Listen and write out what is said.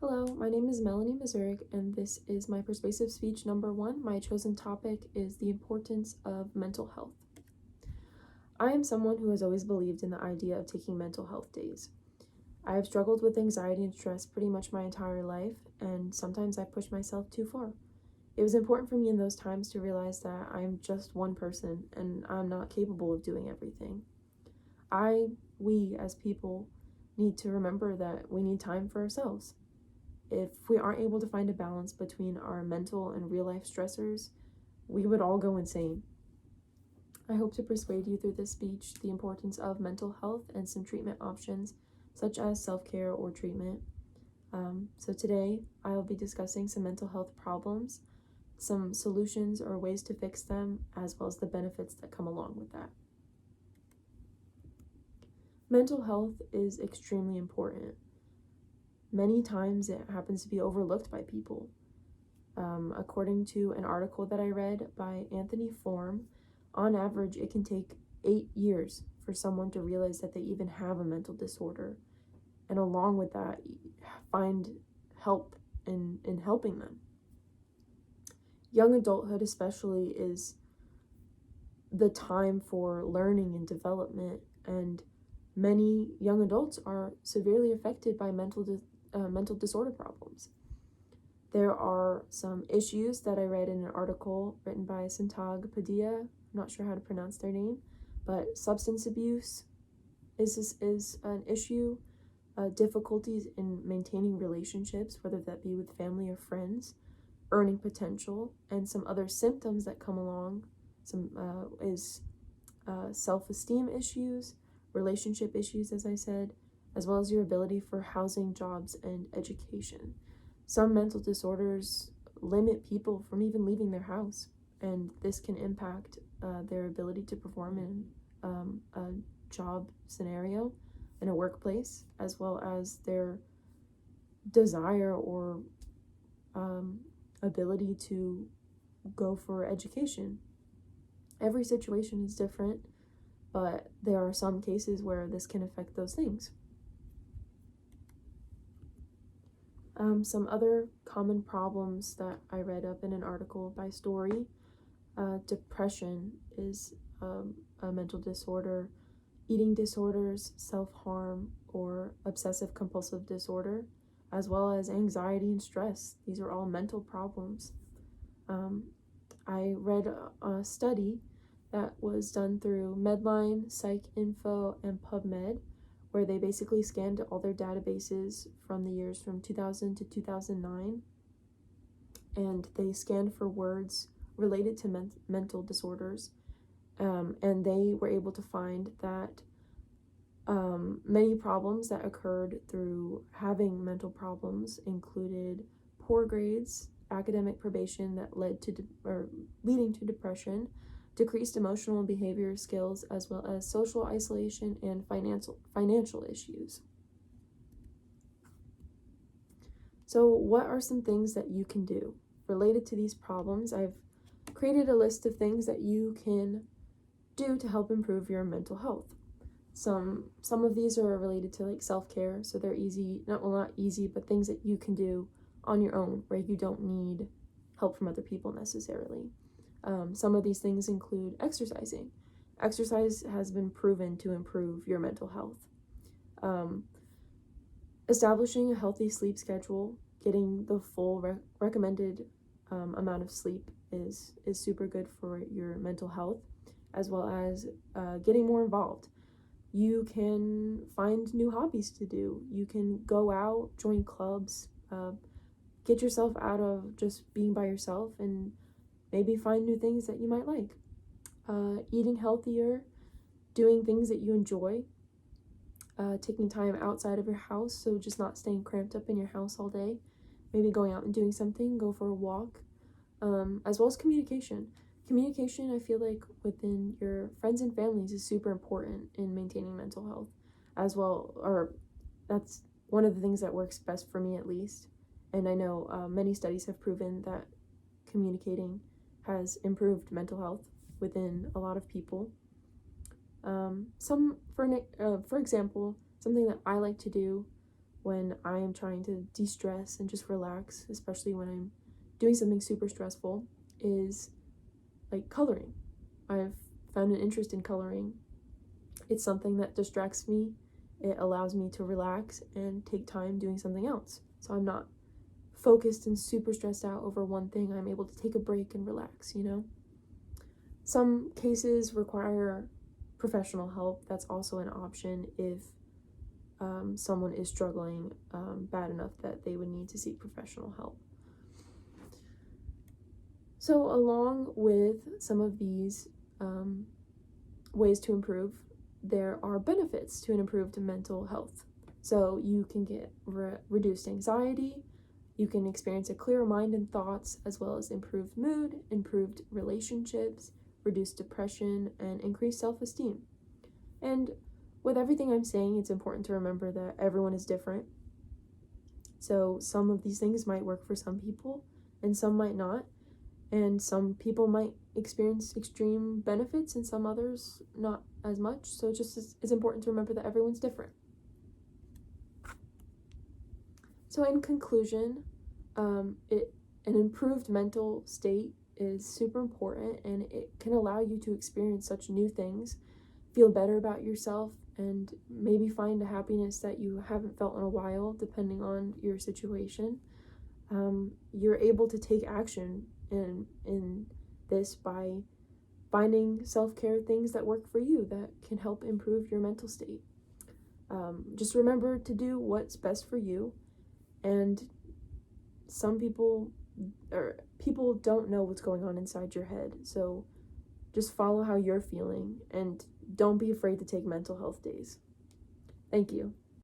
Hello, my name is Melanie Mazurik, and this is my persuasive speech number 1. My chosen topic is the importance of mental health. I am someone who has always believed in the idea of taking mental health days. I have struggled with anxiety and stress pretty much my entire life, and sometimes I push myself too far. It was important for me in those times to realize that I am just one person and I'm not capable of doing everything. We as people need to remember that we need time for ourselves. If we aren't able to find a balance between our mental and real life stressors, we would all go insane. I hope to persuade you through this speech the importance of mental health and some treatment options such as self-care or treatment. So today I'll be discussing some mental health problems, some solutions or ways to fix them, as well as the benefits that come along with that. Mental health is extremely important. Many times it happens to be overlooked by people. According to an article that I read by Anthony Form, on average it can take 8 years for someone to realize that they even have a mental disorder, and along with that, find help in helping them. Young adulthood especially is the time for learning and development, and many young adults are severely affected by mental disorder problems. There are some issues that I read in an article written by Santag Padilla. I'm not sure how to pronounce their name, but substance abuse is an issue. Difficulties in maintaining relationships, whether that be with family or friends, earning potential, and some other symptoms that come along. Self-esteem issues, relationship issues, as I said, as well as your ability for housing, jobs, and education. Some mental disorders limit people from even leaving their house, and this can impact their ability to perform in a job scenario, in a workplace, as well as their desire or ability to go for education. Every situation is different, but there are some cases where this can affect those things. Some other common problems that I read up in an article by Story. Depression is a mental disorder. Eating disorders, self-harm, or obsessive-compulsive disorder, as well as anxiety and stress. These are all mental problems. I read a study that was done through Medline, PsycInfo, and PubMed, where they basically scanned all their databases from the years from 2000 to 2009, and they scanned for words related to mental disorders, and they were able to find that many problems that occurred through having mental problems included poor grades, academic probation that leading to depression, decreased emotional and behavior skills, as well as social isolation and financial issues. So what are some things that you can do related to these problems? I've created a list of things that you can do to help improve your mental health. Some of these are related to like self-care, so they're easy, not easy, but things that you can do on your own where you don't need help from other people necessarily. Some of these things include exercising. Exercise has been proven to improve your mental health. Establishing a healthy sleep schedule, getting the full recommended amount of sleep is super good for your mental health, as well as getting more involved. You can find new hobbies to do. You can go out, join clubs, get yourself out of just being by yourself, and maybe find new things that you might like. Eating healthier, doing things that you enjoy, taking time outside of your house, so just not staying cramped up in your house all day, maybe going out and doing something, go for a walk, as well as communication. Communication, I feel like, within your friends and families is super important in maintaining mental health as well, or that's one of the things that works best for me, at least. And I know many studies have proven that communicating has improved mental health within a lot of people. For example, something that I like to do when I am trying to de-stress and just relax, especially when I'm doing something super stressful, is like coloring. I've found an interest in coloring. It's something that distracts me. It allows me to relax and take time doing something else. So I'm not focused and super stressed out over one thing. I'm able to take a break and relax, you know? Some cases require professional help. That's also an option if someone is struggling bad enough that they would need to seek professional help. So along with some of these ways to improve, there are benefits to an improved mental health. So you can get reduced anxiety, you can experience a clearer mind and thoughts, as well as improved mood, improved relationships, reduced depression, and increased self-esteem. And with everything I'm saying, it's important to remember that everyone is different. So some of these things might work for some people, and some might not. And some people might experience extreme benefits and some others not as much. So it's important to remember that everyone's different. So in conclusion, an improved mental state is super important, and it can allow you to experience such new things, feel better about yourself, and maybe find a happiness that you haven't felt in a while, depending on your situation. You're able to take action in this by finding self-care things that work for you that can help improve your mental state. Just remember to do what's best for you, and some people don't know what's going on inside your head, so just follow how you're feeling and don't be afraid to take mental health days. Thank you.